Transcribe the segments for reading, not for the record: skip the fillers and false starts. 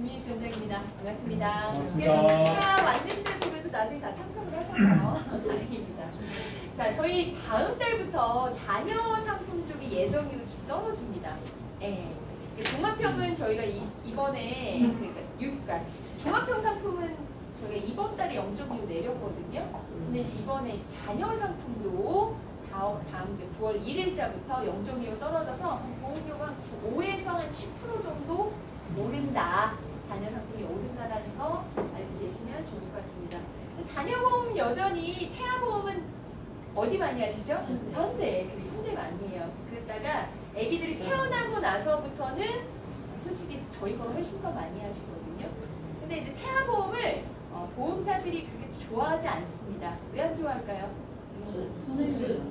김민희 전장입니다. 반갑습니다. 반갑습니다. 그래서 제가 왔는데도 그래도 나중에 다 참석을 하셔서 다행입니다. 자, 저희 다음 달부터 자녀 상품 쪽이 예정으로 좀 떨어집니다. 예. 종합형은 저희가 이번에 그러니까 종합형 상품은 저희가 이번 달에 0.6 내렸거든요. 근데 이번에 자녀 상품도 다음 이제 9월 1일자부터 0.25 떨어져서 보험료가 한 5에서 한 10% 정도 오른다. 자녀 상품이 오른다라는 거 알고 계시면 좋을 것 같습니다. 자녀보험 여전히 태아보험은 어디 많이 하시죠? 현대. 현대 많이 해요. 그랬다가 아기들이 태어나고 나서부터는 솔직히 저희 거 훨씬 더 많이 하시거든요. 근데 이제 태아보험을 보험사들이 그렇게 좋아하지 않습니다. 왜 안 좋아할까요?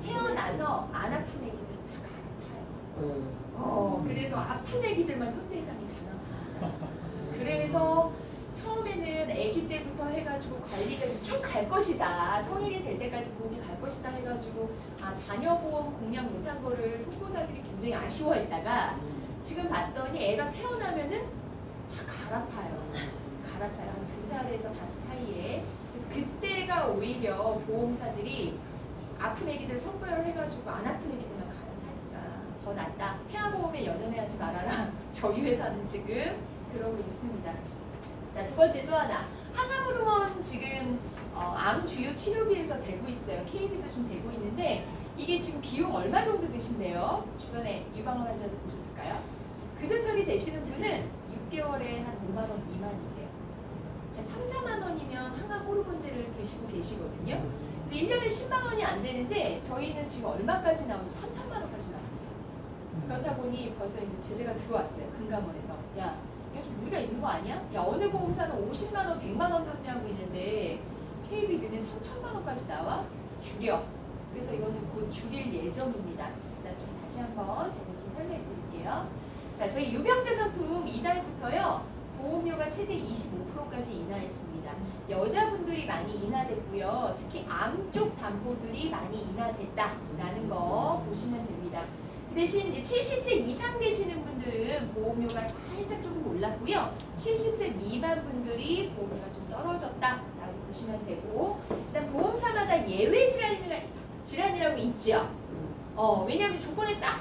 태어나서 안 아픈 애기들은 다 갈아타요. 그래서 아픈 애기들만 현대해상이 다 나왔습니다. 그래서 처음에는 아기 때부터 해가지고 관리가 쭉 갈 것이다. 성인이 될 때까지 보험이 갈 것이다 해가지고 자녀보험 공략 못한 거를 손보사들이 굉장히 아쉬워했다가 지금 봤더니 애가 태어나면은 다 갈아타요. 갈아타요. 한 2살에서 5살 사이에. 그래서 그때가 오히려 보험사들이 아픈 애기들 선별을 해가지고 안 아픈 애기들만 갈아타니까 더 낫다. 태아보험에 연연해하지 말아라. 저희 회사는 지금 그러고 있습니다. 자, 두 번째 또 하나. 항암호르몬 지금 암 주요 치료비에서 되고 있어요. KB도 지금 되고 있는데 이게 지금 비용 얼마 정도 드신대요? 주변에 유방암 환자들 보셨을까요? 급여 처리되시는 분은 6개월에 한 5만 원 미만이세요. 한 3, 4만 원이면 항암호르몬제를 드시고 계시거든요. 1년에 10만 원이 안 되는데 저희는 지금 얼마까지 나오면 3천만 원까지 나옵니다. 그렇다 보니 벌써 이제 제재가 들어왔어요. 금감원에서. 야, 이거 좀 무리가 있는 거 아니야? 야, 어느 보험사는 50만 원, 100만 원 정도하고 있는데 KB 너네 3천만 원까지 나와? 줄여. 그래서 이거는 곧 줄일 예정입니다. 일단 좀 다시 한번 제가 좀 설명해 드릴게요. 자, 저희 유병자 상품 이달부터요. 보험료가 최대 25%까지 인하했습니다. 여자분들이 많이 인하됐고요. 특히 암 쪽 담보들이 많이 인하됐다라는 거 보시면 됩니다. 그 대신 이제 70세 이상 되시는 분들은 보험료가 살짝 조금 올랐고요. 70세 미만 분들이 보험료가 좀 떨어졌다라고 보시면 되고, 일단 보험사마다 예외 질환이라고 있죠. 왜냐하면 조건에 딱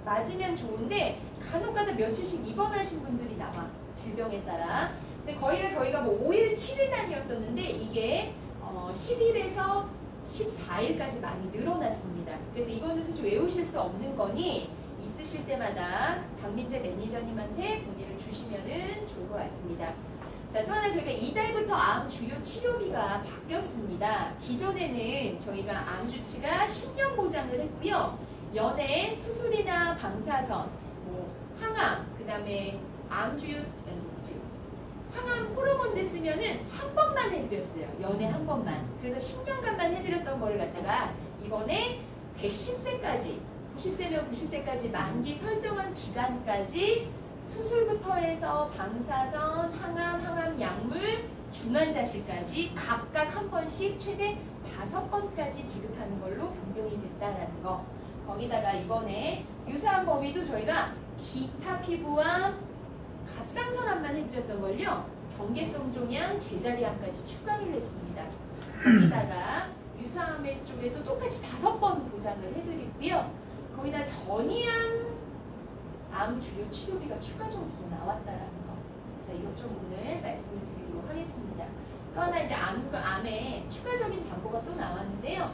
맞으면 좋은데 간혹가다 며칠씩 입원하신 분들이 남아. 질병에 따라. 근데 저희가 뭐 5일, 7일 단위였었는데 이게 10일에서 14일까지 많이 늘어났습니다. 그래서 이거는 솔직히 외우실 수 없는 거니 있으실 때마다 박민재 매니저님한테 문의를 주시면은 좋을 것 같습니다. 자, 또 하나 저희가 이달부터 암 주요 치료비가 바뀌었습니다. 기존에는 저희가 암 주치가 10년 보장을 했고요. 연애, 수술이나 방사선, 뭐 항암, 그 다음에 암 주요 항암 호르몬제 쓰면은 한 번만 해드렸어요. 연애 한 번만. 그래서 10년간만 해드렸던 거를 갖다가 이번에 110세까지, 90세면 90세까지 만기 설정한 기간까지 수술부터 해서 방사선, 항암 약물, 중환자실까지 각각 한 번씩 최대 5번까지 지급하는 걸로 변경이 됐다라는 거. 거기다가 이번에 유사한 범위도 저희가 기타 피부암, 갑상선암만 해드렸던 걸요. 경계성 종양, 제자리암까지 추가를 했습니다. 거기다가 유사암 쪽에도 똑같이 5번 보장을 해드리고요. 거기다 전이암 암 주요 치료비가 추가적으로 더 나왔다라는 거. 그래서 이것 좀 오늘 말씀을 드리도록 하겠습니다. 또 하나 이제 암에 추가적인 담보가 또 나왔는데요.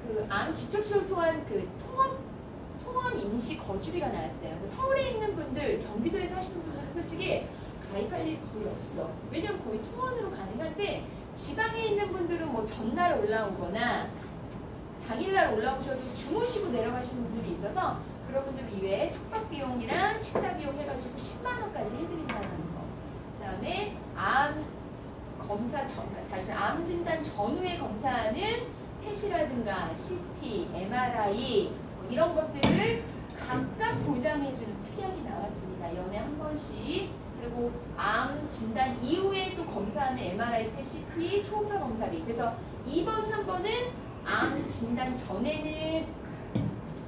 그 암 직접 치료를 통한 그 통원 임시 거주비가 나왔어요. 서울에 있는 분들, 경기도에 사시는 분들은 솔직히 가입할 일이 거의 없어. 왜냐면 거의 통원으로 가능한데 지방에 있는 분들은 뭐 전날 올라오거나 당일날 올라오셔도 주무시고 내려가시는 분들이 있어서 그런 분들 이외에 숙박비용이랑 식사비용 해가지고 10만 원까지 해드린다는 거. 그 다음에 암 검사 다시 암 진단 전후에 검사하는 펫이라든가 CT, MRI 이런 것들을 각각 보장해주는 특약이 나왔습니다. 연에 한 번씩. 그리고 암 진단 이후에 또 검사하는 MRI, PET, CT, 초음파 검사비. 그래서 2번, 3번은 암 진단 전에는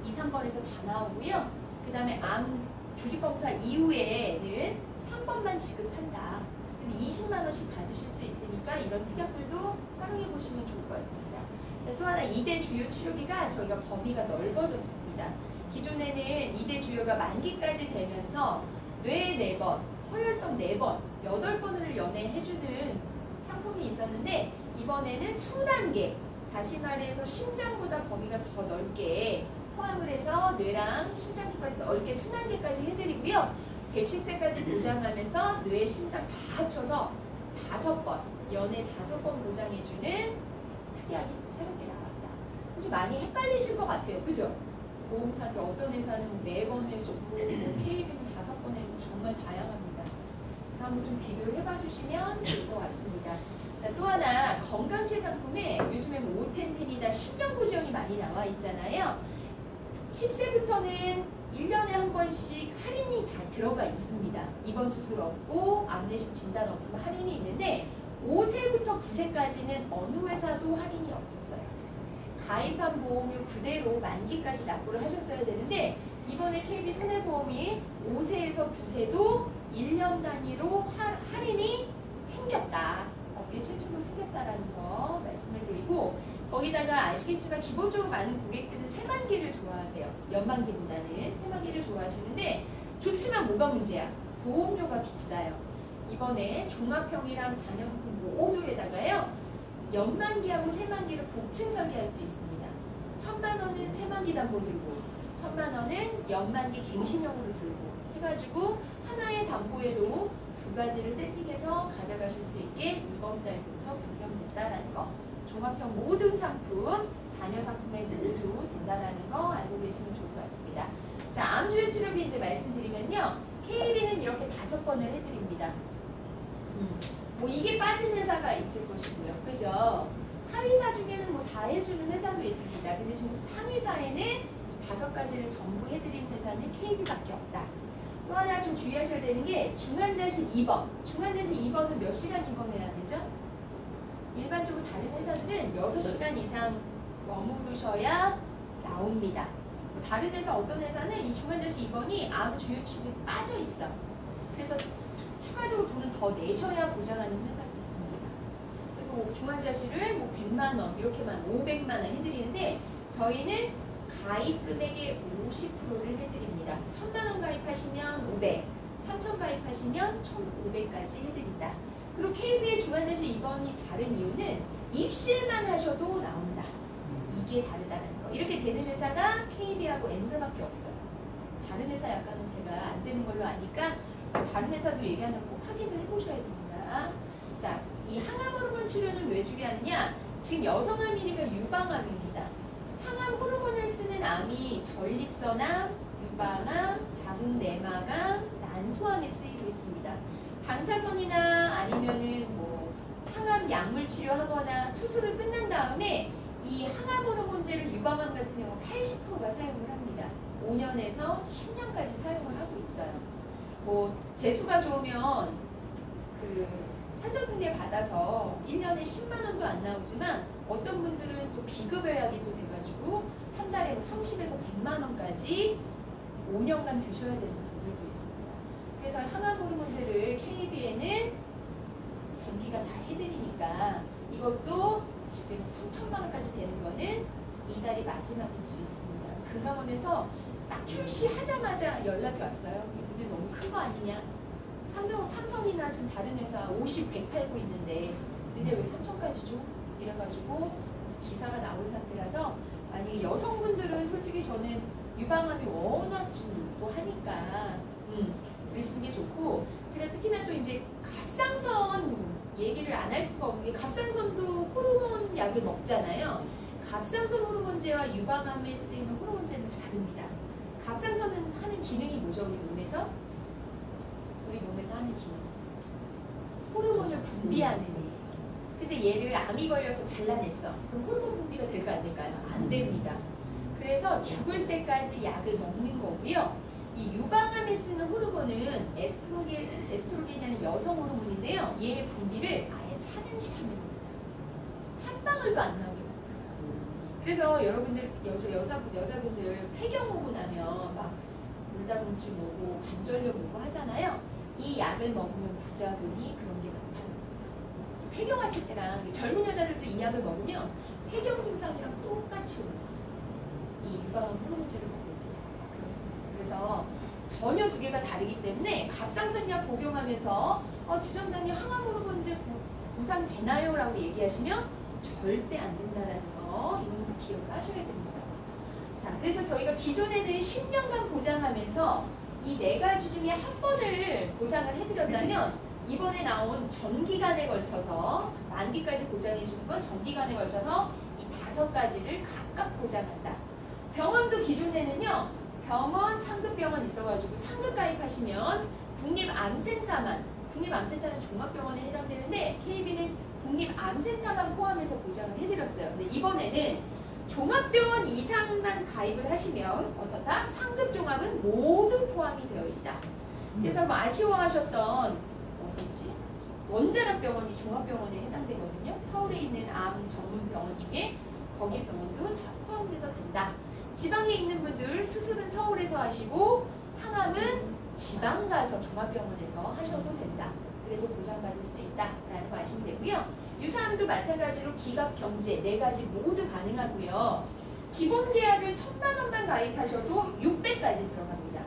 2, 3번에서 다 나오고요. 그 다음에 암 조직검사 이후에는 3번만 지급한다. 그래서 20만 원씩 받으실 수 있으니까 이런 특약들도 활용해 보시면 좋을 것 같습니다. 자, 또 하나 2대 주요 치료비가 저희가 범위가 넓어졌습니다. 기존에는 2대 주요가 만기까지 되면서 뇌 4번, 허혈성 4번, 8번을 연해해주는 상품이 있었는데 이번에는 수단계, 다시 말해서 심장보다 범위가 더 넓게 포함을 해서 뇌랑 심장 쪽까지 넓게 순환계까지 해드리고요. 110세까지 보장하면서 뇌, 심장 다 합쳐서 5번, 연에 5번 보장해주는 특약이 또 새롭게 나왔다. 혹시 많이 헷갈리실 것 같아요. 그죠? 보험사들 어떤 회사는 4번 해주고 KB는 5번 해주고 정말 다양합니다. 그래서 한번 좀 비교를 해봐주시면 될 것 같습니다. 자, 또 하나 건강체 상품에 요즘에 뭐 오텐텐이다 신경고 지원이 많이 나와 있잖아요. 10세부터는 1년에 한 번씩 할인이 다 들어가 있습니다. 입원 수술 없고 암내실 진단 없으면 할인이 있는데 5세부터 9세까지는 어느 회사도 할인이 없었어요. 가입한 보험료 그대로 만기까지 납부를 하셨어야 되는데 이번에 KB손해보험이 5세에서 9세도 1년 단위로 할인이 생겼다. 업계 최초로 생겼다라는 거 말씀을 드리고 거기다가 아시겠지만 기본적으로 많은 고객들은 새만기를 좋아하세요. 연만기보다는 새만기를 좋아하시는데 좋지만 뭐가 문제야? 보험료가 비싸요. 이번에 종합형이랑 자녀상품 모두에다가요. 연만기하고 새만기를 복층 설계할 수 있습니다. 1,000만 원은 새만기 담보 들고 1,000만 원은 연만기 갱신형으로 들고 해가지고 하나의 담보에도 2가지를 세팅해서 가져가실 수 있게 이번 달부터 변경됐다라는 거. 종합형 모든 상품, 자녀 상품에 모두 된다라는 거 알고 계시면 좋을 것 같습니다. 자, 암주요 치료비 이제 말씀드리면요. KB는 이렇게 5번을 해드립니다. 뭐 이게 빠진 회사가 있을 것이고요. 그죠? 하위사 중에는 뭐 다 해주는 회사도 있습니다. 근데 지금 상위사에는 5가지를 전부 해드린 회사는 KB밖에 없다. 또 하나 좀 주의하셔야 되는 게 중환자실 입원. 중환자실 입원은 몇 시간 입원해야 되죠? 일반적으로 다른 회사들은 6시간 이상 머무르셔야 나옵니다. 다른 회사 어떤 회사는 이 중환자실 입원이 암 주요 치료에서 빠져 있어. 그래서 추가적으로 돈을 더 내셔야 보장하는 회사도 있습니다. 그래서 뭐 중환자실을 뭐 100만 원 이렇게만 500만 원 해드리는데 저희는 가입 금액의 50%를 해드립니다. 1,000만 원 가입하시면 500, 3,000 가입하시면 1,500까지 해드린다. 그리고 KB의 중환자실 입원이 다른 이유는 입실만 하셔도 나온다. 이게 다르다는 거. 이렇게 되는 회사가 KB하고 M사밖에 없어요. 다른 회사 약간은 제가 안 되는 걸로 아니까 다른 회사도 얘기하는 거 확인을 해보셔야 됩니다. 자, 이 항암 호르몬 치료는 왜 중요하느냐? 지금 여성암 1위가 유방암입니다. 항암 호르몬을 쓰는 암이 전립선암, 유방암, 자궁내막암, 난소암에 쓰이고 있습니다. 방사선이나 아니면은 뭐 항암 약물 치료하거나 수술을 끝난 다음에 이 항암 호르몬제를 유방암 같은 경우 80%가 사용을 합니다. 5년에서 10년까지 사용을 하고 있어요. 뭐 재수가 좋으면 그 산전등대 받아서 1년에 10만 원도 안 나오지만 어떤 분들은 또 비급여약이 또 돼가지고 한 달에 뭐 30에서 100만 원까지 5년간 드셔야 되는 분들도 있습니다. 그래서 항암 호르몬제를 KB에는 전기가 다 해드리니까 이것도 지금 3천만 원까지 되는 거는 이달이 마지막일 수 있습니다. 금감원에서 딱 출시하자마자 연락이 왔어요. 이게 너무 큰 거 아니냐? 삼성이나 지금 다른 회사 50, 100 팔고 있는데 근데 왜 3천까지 줘? 이래가지고 기사가 나온 상태라서 만약에 여성분들은 솔직히 저는 유방암이 워낙 지금 또 하니까 그러시는 게 좋고 제가 특히나 또 이제 갑상선 얘기를 안 할 수가 없는 게 갑상선도 호르몬 약을 먹잖아요. 갑상선 호르몬제와 유방암에 쓰이는 호르몬제는 다릅니다. 갑상선은 하는 기능이 뭐죠? 우리 몸에서? 우리 몸에서 하는 기능. 호르몬을 분비하는 일. 근데 얘를 암이 걸려서 잘라냈어. 그럼 호르몬 분비가 될까 안 될까요? 안 됩니다. 그래서 죽을 때까지 약을 먹는 거고요. 이 유방암에 쓰는 호르몬은 에스트로겐이라는 여성 호르몬인데요. 얘의 분비를 아예 차단시키는 겁니다. 한 방울도 안 나오게 만들어요. 그래서 여러분들 여자분들 폐경 오고 나면 막 골다공증 오고 관절염 오고 하잖아요. 이 약을 먹으면 부작용이 그런 게 나타납니다. 폐경 왔을 때랑 젊은 여자들도 이 약을 먹으면 폐경 증상이랑 똑같이 올라와요. 이 유방암 호르몬제를 먹으면 그렇습니다. 그래서 전혀 두 개가 다르기 때문에 갑상선약 복용하면서 지점장님 항암 호르몬제 보상되나요? 라고 얘기하시면 절대 안 된다는 거 이건 기억을 하셔야 됩니다. 자, 그래서 저희가 기존에는 10년간 보장하면서 이 4가지 중에 한 번을 보상을 해드렸다면 이번에 나온 전기간에 걸쳐서 만기까지 보장해 주는 건 전기간에 걸쳐서 이 5가지를 각각 보장한다. 병원도 기존에는요. 병원, 상급병원 있어가지고 상급 가입하시면 국립암센터만, 국립암센터는 종합병원에 해당되는데 KB는 국립암센터만 포함해서 보장을 해드렸어요. 근데 이번에는 종합병원 이상만 가입을 하시면 어떻다? 상급 종합은 모두 포함이 되어 있다. 그래서 뭐 아쉬워하셨던 어디지? 원자력 병원이 종합병원에 해당되거든요. 서울에 있는 암 전문 병원 중에 거기 병원도 다 포함돼서 된다. 지방에 있는 분들 수술은 서울에서 하시고 항암은 지방 가서 종합병원에서 하셔도 된다. 그래도 보장받을 수 있다라는 거 아시면 되고요. 유사암도 마찬가지로 기갑, 경제 4가지 모두 가능하고요. 기본 계약을 1,000만 원만 가입하셔도 600까지 들어갑니다.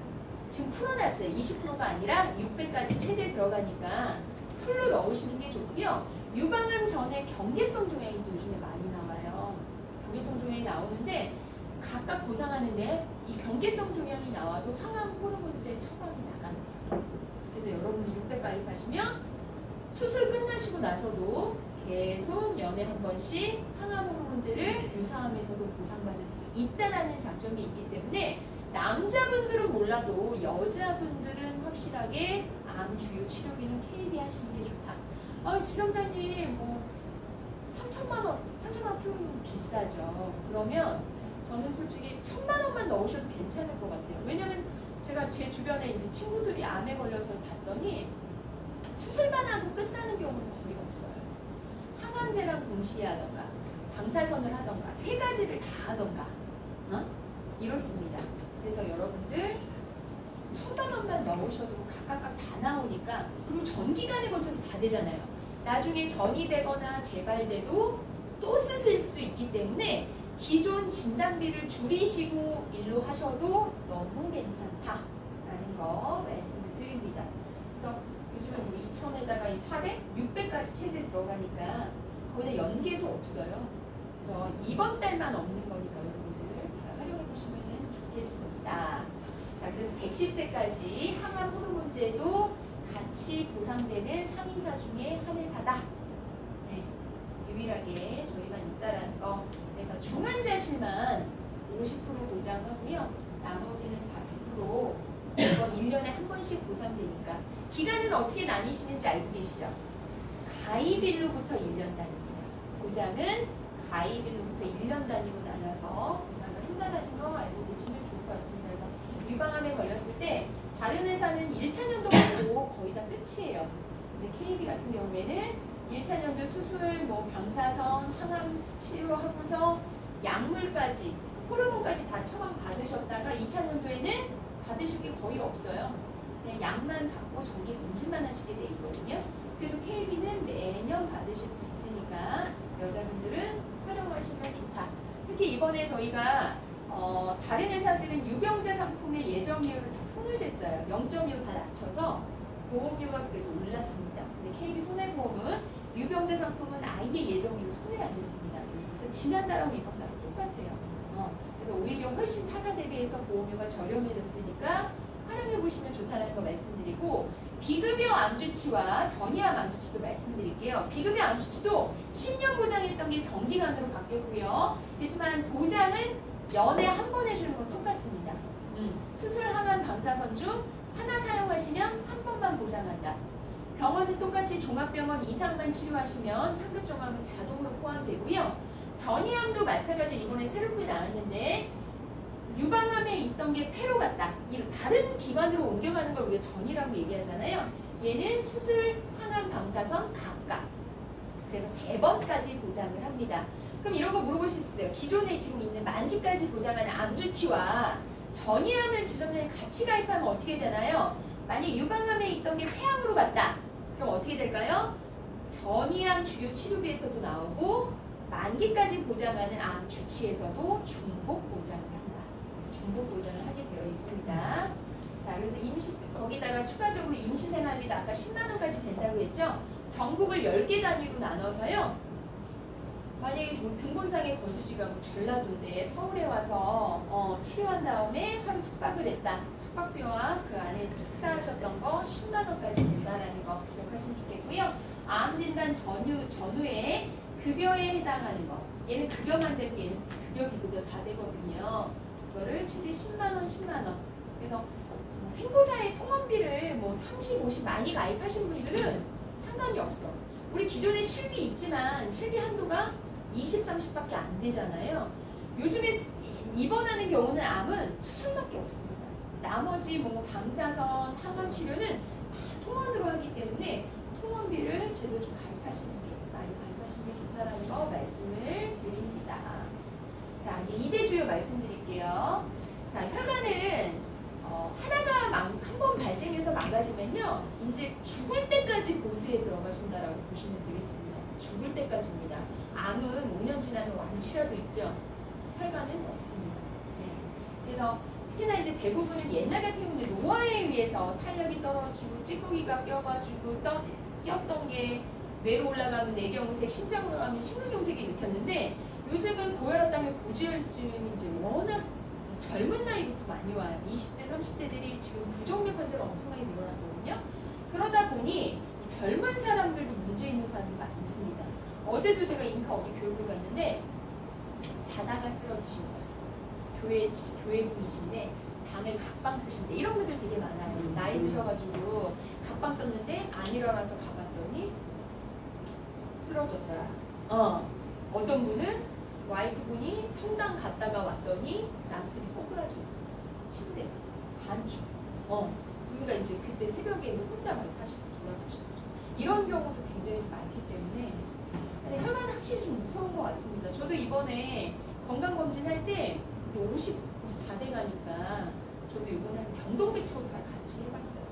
지금 풀어놨어요. 20%가 아니라 600까지 최대 들어가니까 풀로 넣으시는 게 좋고요. 유방암 전에 경계성 종양이 또 요즘에 많이 나와요. 경계성 종양이 나오는데 각각 보상하는데 이 경계성 종양이 나와도 항암 호르몬제 처방이 나간대요. 그래서 여러분들 600 가입하시면 수술 끝나시고 나서도 계속 연에 한 번씩 항암 호르몬제를 유사암에서도 보상받을 수 있다는 장점이 있기 때문에 남자분들은 몰라도 여자분들은 확실하게 암 주요 치료비는 KB 하시는 게 좋다. 지점장님 뭐 3천만 원 풀면 비싸죠. 그러면 저는 솔직히 1,000만 원만 넣으셔도 괜찮을 것 같아요. 왜냐면 제가 제 주변에 이제 친구들이 암에 걸려서 봤더니 수술만 하고 끝나는 경우는 거의 없어요. 항암제랑 동시에 하던가 방사선을 하던가 3가지를 다 하던가 이렇습니다. 그래서 여러분들 1,000만 원만 넣으셔도 각각 다 나오니까 그리고 전기간에 걸쳐서 다 되잖아요. 나중에 전이 되거나 재발돼도 또 쓰실 수 있기 때문에 기존 진단비를 줄이시고 일로 하셔도 너무 괜찮다라는 거 말씀을 드립니다. 그래서 요즘에 뭐 2,000에다가 이 400, 600까지 최대 들어가니까 거기다 연계도 없어요. 그래서 이번 달만 없는 거니까 여러분들 잘 활용해 보시면 좋겠습니다. 자, 그래서 110세까지 항암 호르몬제도 같이 보상되는 상위사 중에 한 회사다. 네, 유일하게 저희만 있다라는 거. 그래서 중환자실만 50% 보장하고요. 나머지는 다 100%. 이건 1년에 한 번씩 보상되니까. 기간은 어떻게 나뉘시는지 알고 계시죠? 가입일로부터 1년 단위입니다. 보장은 가입일로부터 1년 단위로 나눠서 보상을 한다는 거 알고 계시면 좋을 것 같습니다. 그래서 유방암에 걸렸을 때 다른 회사는 1차 년도 받고 거의 다 끝이에요. 근데 KB 같은 경우에는 1차 년도 수술, 뭐 방사선, 항암 치료하고서 약물까지, 호르몬까지 다 처방 받으셨다가 2차 년도에는 받으실 게 거의 없어요. 그냥 약만 받고 정기 검진만 하시게 돼 있거든요. 그래도 KB는 매년 받으실 수 있으니까 여자분들은 활용하시면 좋다. 특히 이번에 저희가 다른 회사들은 유병자 상품의 예정이율을 다 손을 댔어요. 0.25 다 낮춰서 보험료가 그래도 올랐습니다. 근데 KB 손해보험은 유병자 상품은 아예 예정이율 손을 안 댔습니다. 그래서 지난달하고 이번달하고 똑같아요. 그래서 오히려 훨씬 타사 대비해서 보험료가 저렴해졌으니까 활용해 보시면 좋다는 거 말씀드리고, 비급여 암주치와 전이암 암주치도 말씀드릴게요. 비급여 암주치도 10년 보장했던 게 정기간으로 바뀌었고요. 그렇지만 보장은 연에 한 번 해주는 건 똑같습니다. 수술, 항암, 방사선 중 하나 사용하시면 한 번만 보장한다. 병원은 똑같이 종합병원 이상만 치료하시면 상급 종합은 자동으로 포함되고요. 전이암도 마찬가지로 이번에 새롭게 나왔는데 유방암에 있던 게 폐로 갔다. 다른 기관으로 옮겨가는 걸 우리가 전이라고 얘기하잖아요. 얘는 수술, 항암, 방사선 각각. 그래서 3번까지 보장을 합니다. 그럼 이런 거 물어보실 수 있어요. 기존에 지금 있는 만기까지 보장하는 암주치와 전이암을 지점장님 같이 가입하면 어떻게 되나요? 만약 유방암에 있던 게 폐암으로 갔다. 그럼 어떻게 될까요? 전이암 주요 치료비에서도 나오고 만기까지 보장하는 암 주치에서도 중복 보장을 한다. 중복 보장을 하게 되어 있습니다. 자, 그래서 거기다가 추가적으로 임시생활비도 아까 10만 원까지 된다고 했죠? 전국을 10개 단위로 나눠서요. 만약에 뭐 등본상의 거주지가 뭐 전라도인데 서울에 와서 치료한 다음에 하루 숙박을 했다. 숙박비와 그 안에 식사하셨던 거 10만 원까지 된다라는 거 기억하시면 좋겠고요. 암 진단 전후에 급여에 해당하는 거. 얘는 급여만 되고 얘는 급여 비급여 다 되거든요. 그거를 최대 10만 원, 10만 원. 그래서 생보사의 통원비를 뭐 30, 50 많이 가입하신 분들은 상관이 없어. 우리 기존에 실비 있지만 실비 한도가 20, 30밖에 안 되잖아요. 요즘에 입원하는 경우는 암은 수술밖에 없습니다. 나머지 뭐 방사선, 항암 치료는 다 통원으로 하기 때문에 통원비를 제대로 좀 가입하시는 게 많이 가입하시는 게 좋다라는 거 말씀을 드립니다. 자, 이제 2대 주요 말씀드릴게요. 자, 혈관은 하나가 한 번 발생해서 망가지면요, 이제 죽을 때까지 보수에 들어가신다라고 보시면 되겠습니다. 죽을 때까지입니다. 암은 5년 지나면 완치라도 있죠. 혈관은 없습니다. 네. 그래서 특히나 이제 대부분은 옛날 같은 경우는 노화에 의해서 탄력이 떨어지고 찌꺼기가 껴가지고 꼈던 게 뇌로 올라가면 뇌경색, 심장으로 가면 심근경색이 일으켰는데 요즘은 고혈압 때문에 고지혈증이 이제 워낙 젊은 나이부터 많이 와요. 20대, 30대들이 지금 부정맥 환자가 엄청나게 늘어났거든요. 그러다 보니 이 젊은 사람들도 문제 있는 사람이 많습니다. 어제도 제가 인카 어디 교육을 갔는데 자다가 쓰러지신 거예요. 교회 분이신데 밤에 각방 쓰신데 이런 분들 되게 많아요. 나이 드셔가지고 각방 썼는데 안 일어나서 가봤더니 쓰러졌더라. 어떤 분은 와이프분이 성당 갔다가 왔더니 남편이 꼬꾸라져 있습니다. 침대 반죽. 그러니까 이제 그때 새벽에 혼자 돌아가신 거죠. 이런 경우도 굉장히 많기 때문에 혈관 확실히 좀 무서운 것 같습니다. 저도 이번에 건강검진 할 때 50 다 돼가니까 저도 이번에 경동맥 초음파를 같이 해봤어요.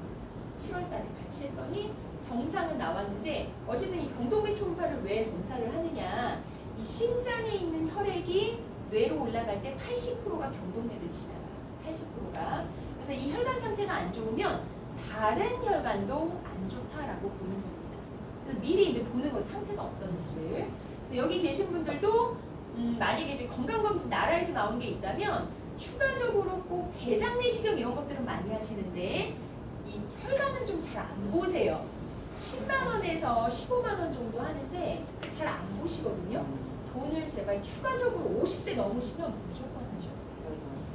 7월달에 같이 했더니 정상은 나왔는데 어쨌든 이 경동맥 초음파를 왜 검사를 하느냐, 이 심장에 있는 혈액이 뇌로 올라갈 때 80%가 경동맥을 지나가요. 80%가. 그래서 이 혈관 상태가 안 좋으면 다른 혈관도 안 좋다라고 보는 겁니다. 그래서 미리 이제 보는 거예요. 상태가 어떤지를. 그래서 여기 계신 분들도 만약에 이제 건강검진 나라에서 나온 게 있다면 추가적으로 꼭 대장 내시경 이런 것들은 많이 하시는데 이 혈관은 좀 잘 안 보세요. 10만 원에서 15만 원 정도 하는데 잘 안 보시거든요. 돈을 제발 추가적으로 50대 넘으시면 무조건 하셔요.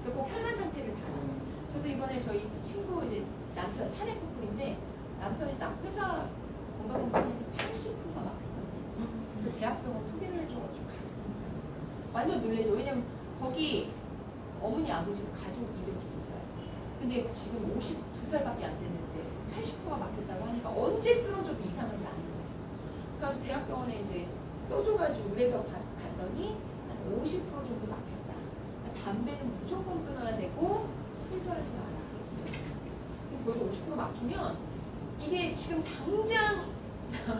그래서 꼭 혈관 상태를 봐요. 저도 이번에 저희 친구 이제 남편 사내 커플인데 남편이 딱 회사 건강검진했는데 80%가 막혔거든요. 그 대학병원 소개를 해줘가지고 갔습니다. 완전 놀라죠. 왜냐면 거기 어머니 아버지가 가족 이력이 있어요. 근데 지금 52살밖에 안 됐는데 80%가 막혔다고 하니까 언제 쓰러져도 이상하지 않은 거죠. 그래서 대학병원에 이제 써줘가지고 그래서 갔더니 한 50% 정도 막혔다. 그러니까 담배는 무조건 끊어야 되고 술도 하지 마라. 벌써 50% 막히면 이게 지금 당장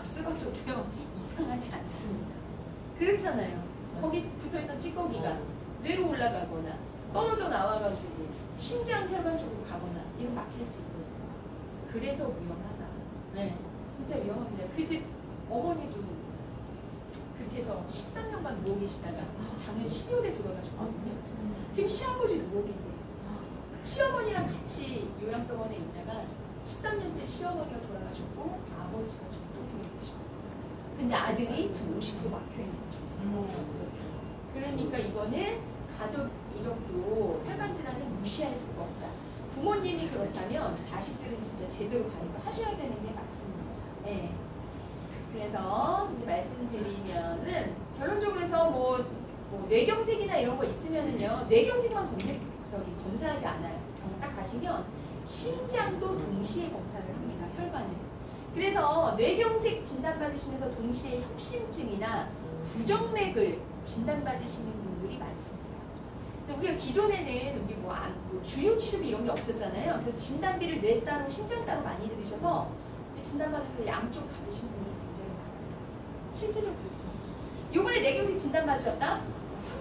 쓰러져도요 이상하지 않습니다. 그렇잖아요. 거기 붙어있던 찌꺼기가 뇌로 올라가거나 떨어져 나와가지고 심장 혈관 쪽으로 가거나 이런 막힐 수 있거든요. 그래서 위험하다. 네, 진짜 위험합니다. 그 집 어머니도 그렇게 해서 13년간 누워 계시다가 작년 12월에 돌아가셨거든요. 지금 시아버지 누워 계세요. 시어머니랑 같이 요양병원에 있다가 13년째 시어머니가 돌아가셨고 아버지가 지금 또 누워 계시고, 근데 아들이 지금 50% 막혀 있는 거지. 그러니까 이거는 가족 이력도 혈관 질환은 무시할 수가 없다. 부모님이 그렇다면 자식들은 진짜 제대로 가입을 하셔야 되는 게 맞습니다. 네. 그래서 이제 말씀드리면은 결론적으로 해서 뭐 뇌경색이나 이런 거 있으면은요 뇌경색만 검사하지 않아요. 병원 딱 가시면 심장도 동시에 검사를 합니다. 혈관을. 그래서 뇌경색 진단받으시면서 동시에 협심증이나 부정맥을 진단받으시는 분들이 많습니다. 근데 우리가 기존에는 우리 뭐 주요 치료비 이런 게 없었잖아요. 그래서 진단비를 뇌 따로, 심장 따로 많이 들으셔서 진단받을 때 양쪽 받으신 분이 굉장히 많아요. 실제적으로 그렇습니다. 요번에 뇌경색 진단받으셨다?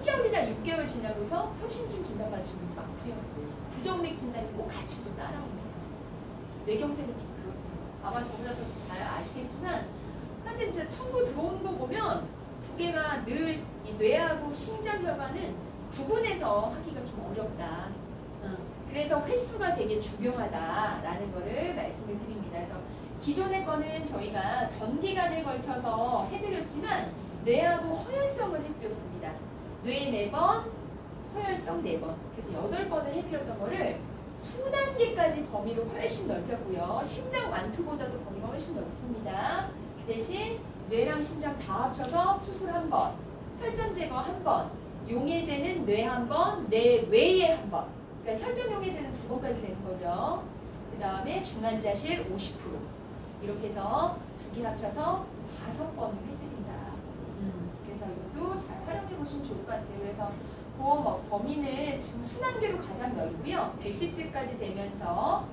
3개월이나 6개월 지나고서 협심증 진단받으신 분이 많고요. 부정맥 진단이 꼭 같이 또 따라옵니다. 뇌경색은 좀 그렇습니다. 아마 저보다 더 잘 아시겠지만 하여튼 이제 청구 들어오는 거 보면 두 개가 늘 이 뇌하고 심장 혈관은 구분해서 하기가 좀 어렵다. 그래서 횟수가 되게 중요하다라는 거를 말씀을 드립니다. 그래서 기존의 거는 저희가 전기간에 걸쳐서 해드렸지만 뇌하고 허혈성을 해드렸습니다. 뇌 4번, 허혈성 4번. 그래서 8번을 해드렸던 거를 순환계까지 범위로 훨씬 넓혔고요. 심장 완투보다도 범위가 훨씬 넓습니다. 대신 뇌랑 심장 다 합쳐서 수술 1번, 혈전 제거 1번, 용해제는 뇌 1번, 뇌 외에 1번. 그러니까 혈전 용해제는 2번까지 되는 거죠. 그 다음에 중환자실 50%. 이렇게 해서 2개 합쳐서 5번을 해드린다. 그래서 이것도 잘 활용해 보시면 좋을 것 같아요. 그래서 보험 범위는 지금 순환계로 가장 넓고요. 110세까지 되면서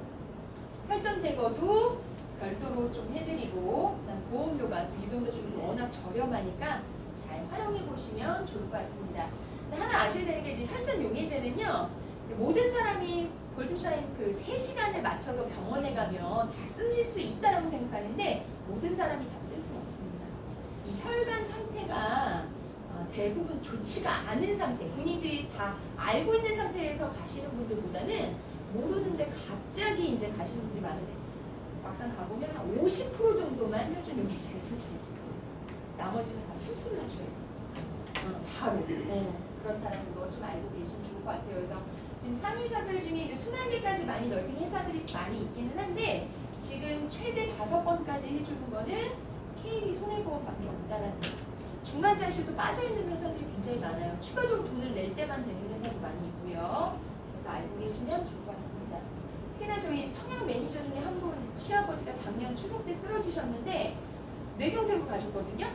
혈전 제거도 별도로 좀 해드리고, 그다음 보험료가 유병자 쪽에서 워낙 저렴하니까 잘 활용해 보시면 좋을 것 같습니다. 근데 하나 아셔야 되는 게 이제 혈전 용해제는요, 모든 사람이 골든타임 그 3시간을 맞춰서 병원에 가면 다 쓸 수 있다라고 생각하는데 모든 사람이 다 쓸 수는 없습니다. 이 혈관 상태가 대부분 좋지가 않은 상태, 본인들이 다 알고 있는 상태에서 가시는 분들보다는 모르는데 갑자기 이제 가시는 분들이 많은데 막상 가보면 한 50% 정도만 혈전 용해제를 쓸 수 있어요. 나머지는 다 수술을 하셔야 돼요. 바로. 그렇다는 거 좀 알고 계시면 좋을 것 같아요. 그래서 지금 상위사들 중에 이제 순환계까지 많이 넓힌 회사들이 많이 있기는 한데 지금 최대 5번까지 해주는 거는 KB 손해보험밖에 없다라는 거예요. 중간자실도 빠져있는 회사들이 굉장히 많아요. 추가적으로 돈을 낼 때만 되는 회사도 많이 있고요. 그래서 알고 계시면 좋을 것 같습니다. 특히나 저희 청약 매니저 중에 한 분 시아버지가 작년 추석 때 쓰러지셨는데 뇌경색으로 가셨거든요.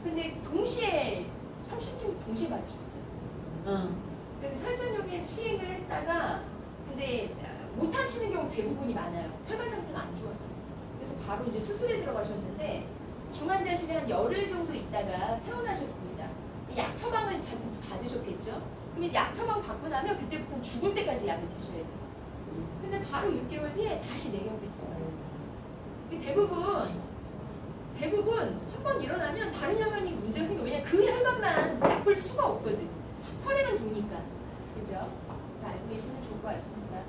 근데 동시에 협심증 동시에 받으셨어요. 그래서 혈전용해 시행을 했다가 근데 못 하시는 경우 대부분이 많아요. 혈관 상태가 안 좋아서. 그래서 바로 이제 수술에 들어가셨는데 중환자실에 한 열흘 정도 있다가 퇴원하셨습니다. 약 처방을 잘 받으셨겠죠? 그럼 약 처방 받고 나면 그때부터는 죽을 때까지 약을 드셔야 돼요. 근데 바로 6개월 뒤에 다시 뇌경색증을 대부분 한 번 일어나면 다른 혈관이 문제가 생겨. 왜냐면 그 혈관만 나쁠 수가 없거든. 혈액은 도니까. 그죠? 알고 계시면 좋을 것 같습니다.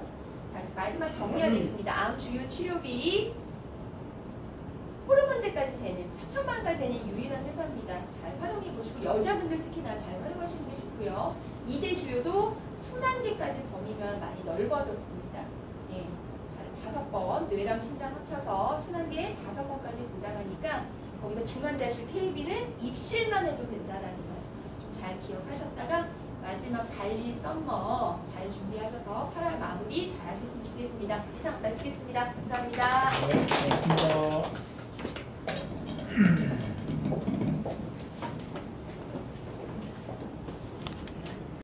자, 마지막 정리하겠습니다. 암 주요 치료비 호르몬제까지 되는 3천만까지 되는 유일한 회사입니다. 잘 활용해 보시고 여자분들 특히나 잘 활용하시는 게 좋고요. 2대 주요도 순환계까지 범위가 많이 넓어졌습니다. 예, 잘 5번 뇌랑 심장 합쳐서 순환계 5번까지 보장하니까 거기다 중환자실 KB는 입실만 해도 된다라는 거 좀 잘 기억하셨다가 마지막 관리 썸머 잘 준비하셔서 8월 마무리 잘 하셨으면 좋겠습니다. 이상 마치겠습니다. 감사합니다. 네, 고맙습니다.